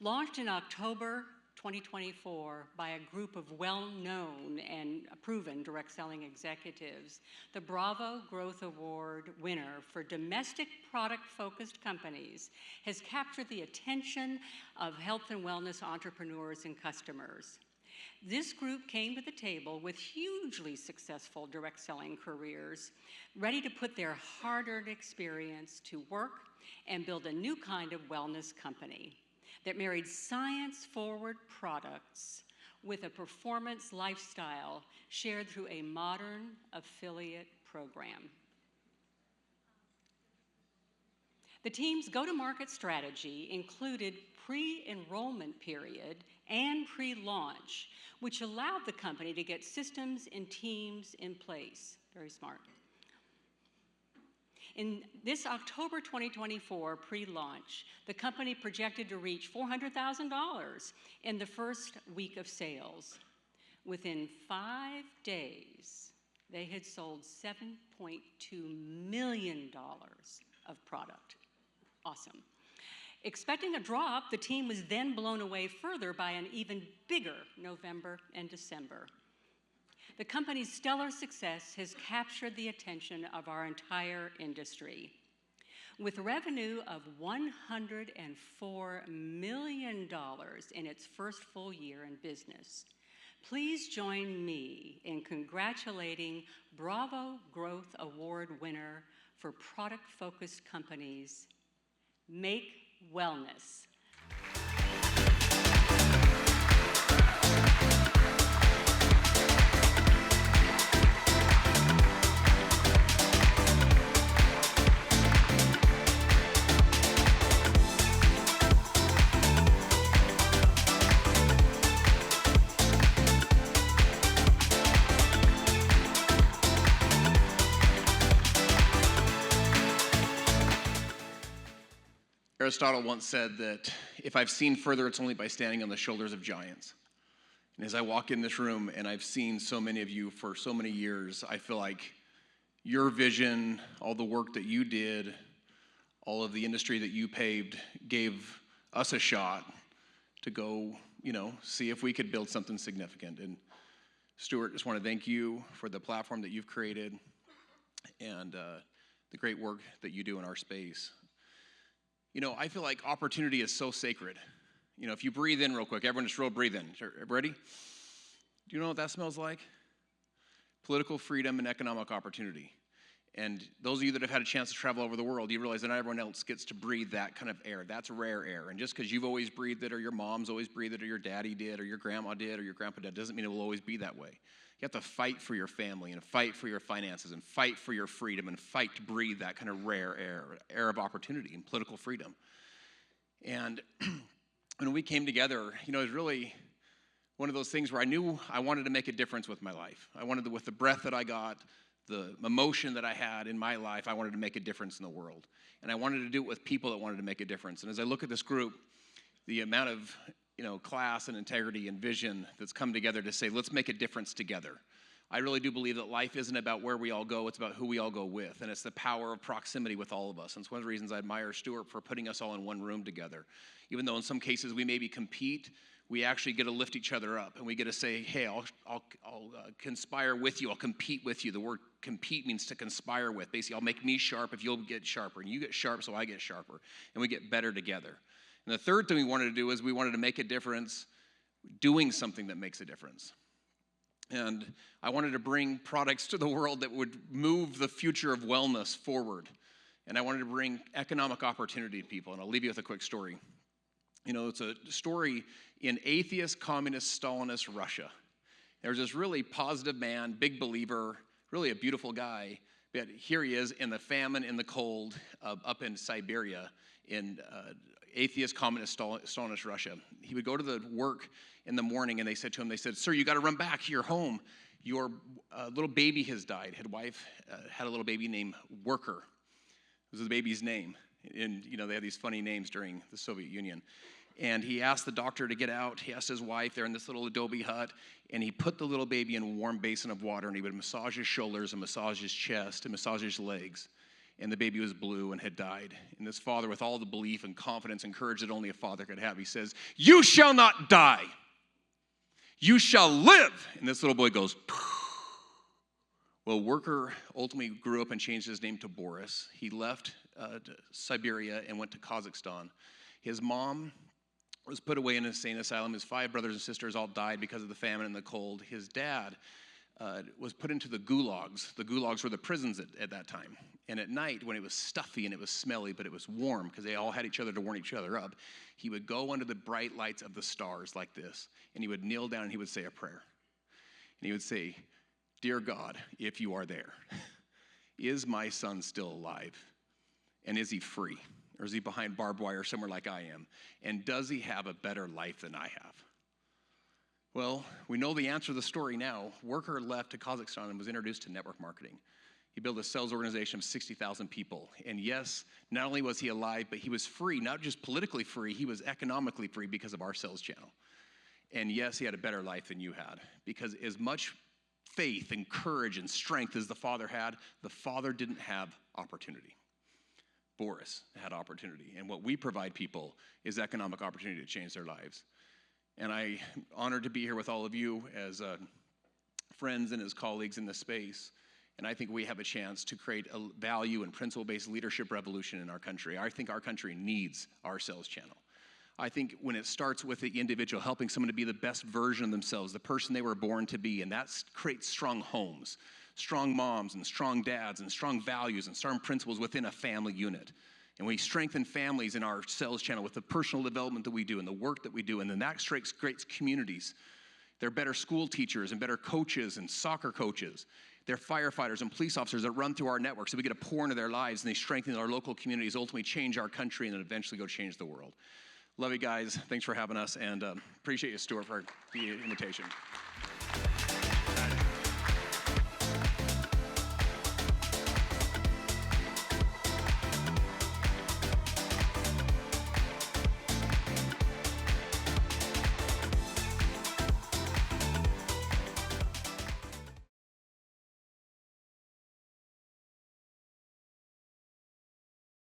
Launched in October 2024 by a group of well-known and proven direct selling executives, the Bravo Growth Award winner for domestic product-focused companies has captured the attention of health and wellness entrepreneurs and customers. This group came to the table with hugely successful direct selling careers, ready to put their hard-earned experience to work and build a new kind of wellness company that married science-forward products with a performance lifestyle shared through a modern affiliate program. The team's go-to-market strategy included pre-enrollment period and pre-launch, which allowed the company to get systems and teams in place. Very smart. In this October 2024 pre-launch, the company projected to reach $400,000 in the first week of sales. Within 5 days, they had sold $7.2 million of product. Awesome. Expecting a drop, the team was then blown away further by an even bigger November and December. The company's stellar success has captured the attention of our entire industry. With revenue of $104 million in its first full year in business, please join me in congratulating Bravo Growth Award winner for product-focused companies, Make Wellness. Aristotle once said that if I've seen further, it's only by standing on the shoulders of giants. And as I walk in this room and I've seen so many of you for so many years, I feel like your vision, all the work that you did, all of the industry that you paved gave us a shot to go, see if we could build something significant. And Stuart, just want to thank you for the platform that you've created and the great work that you do in our space. I feel like opportunity is so sacred. If you breathe in real quick, everyone just breathe in. Ready? Do you know what that smells like? Political freedom and economic opportunity. And those of you that have had a chance to travel over the world, you realize that not everyone else gets to breathe that kind of air. That's rare air. And just because you've always breathed it, or your mom's always breathed it, or your daddy did, or your grandma did, or your grandpa did, doesn't mean it will always be that way. You have to fight for your family and fight for your finances and fight for your freedom and fight to breathe that kind of rare air of opportunity and political freedom. And when we came together, it was really one of those things where I knew I wanted to make a difference with my life. I wanted to, with the breath that I got, the emotion that I had in my life, I wanted to make a difference in the world. And I wanted to do it with people that wanted to make a difference. And as I look at this group, the amount of class and integrity and vision that's come together to say, let's make a difference together. I really do believe that life isn't about where we all go, it's about who we all go with. And it's the power of proximity with all of us. And it's one of the reasons I admire Stuart for putting us all in one room together. Even though in some cases we maybe compete, we actually get to lift each other up. And we get to say, hey, I'll conspire with you, I'll compete with you. The word compete means to conspire with. Basically, I'll make me sharp if you'll get sharper. And you get sharp so I get sharper. And we get better together. And the third thing we wanted to do is we wanted to make a difference doing something that makes a difference. And I wanted to bring products to the world that would move the future of wellness forward. And I wanted to bring economic opportunity to people. And I'll leave you with a quick story. It's a story in atheist, communist, Stalinist Russia. There's this really positive man, big believer, really a beautiful guy. But here he is in the famine, in the cold, up in Siberia, in atheist, communist, Stalinist Russia. He would go to the work in the morning, and they said to him, sir, you got to run back to your home. Your little baby has died. His wife had a little baby named Worker. This was the baby's name. And, they had these funny names during the Soviet Union. And he asked the doctor to get out. He asked his wife, they're in this little adobe hut, and he put the little baby in a warm basin of water, and he would massage his shoulders and massage his chest and massage his legs. and the baby was blue and had died. And this father, with all the belief and confidence and courage that only a father could have, he says, "You shall not die. You shall live." And this little boy goes, "Poof." Well, Worker ultimately grew up and changed his name to Boris. He left Siberia and went to Kazakhstan. His mom was put away in an insane asylum. His 5 brothers and sisters all died because of the famine and the cold. His dad was put into the gulags. The gulags were the prisons at that time. And at night, when it was stuffy and it was smelly, but it was warm because they all had each other to warm each other up, he would go under the bright lights of the stars like this, and he would kneel down and he would say a prayer. And he would say, "Dear God, if you are there, is my son still alive? And is he free? Or is he behind barbed wire somewhere like I am? And does he have a better life than I have?" Well, we know the answer to the story now. Worker left to Kazakhstan and was introduced to network marketing. He built a sales organization of 60,000 people. And yes, not only was he alive, but he was free, not just politically free, he was economically free because of our sales channel. And yes, he had a better life than you had, because as much faith and courage and strength as the father had, the father didn't have opportunity. Boris had opportunity. And what we provide people is economic opportunity to change their lives. And I'm honored to be here with all of you as friends and as colleagues in this space. And I think we have a chance to create a value and principle-based leadership revolution in our country. I think our country needs our sales channel. I think when it starts with the individual, helping someone to be the best version of themselves, the person they were born to be, and that creates strong homes, strong moms and strong dads and strong values and strong principles within a family unit. And we strengthen families in our sales channel with the personal development that we do and the work that we do, and then that creates communities. They're better school teachers and better coaches and soccer coaches. They're firefighters and police officers that run through our network, so we get to pour into their lives, and they strengthen our local communities, ultimately change our country, and then eventually go change the world. Love you guys. Thanks for having us, and appreciate you, Stuart, for the invitation.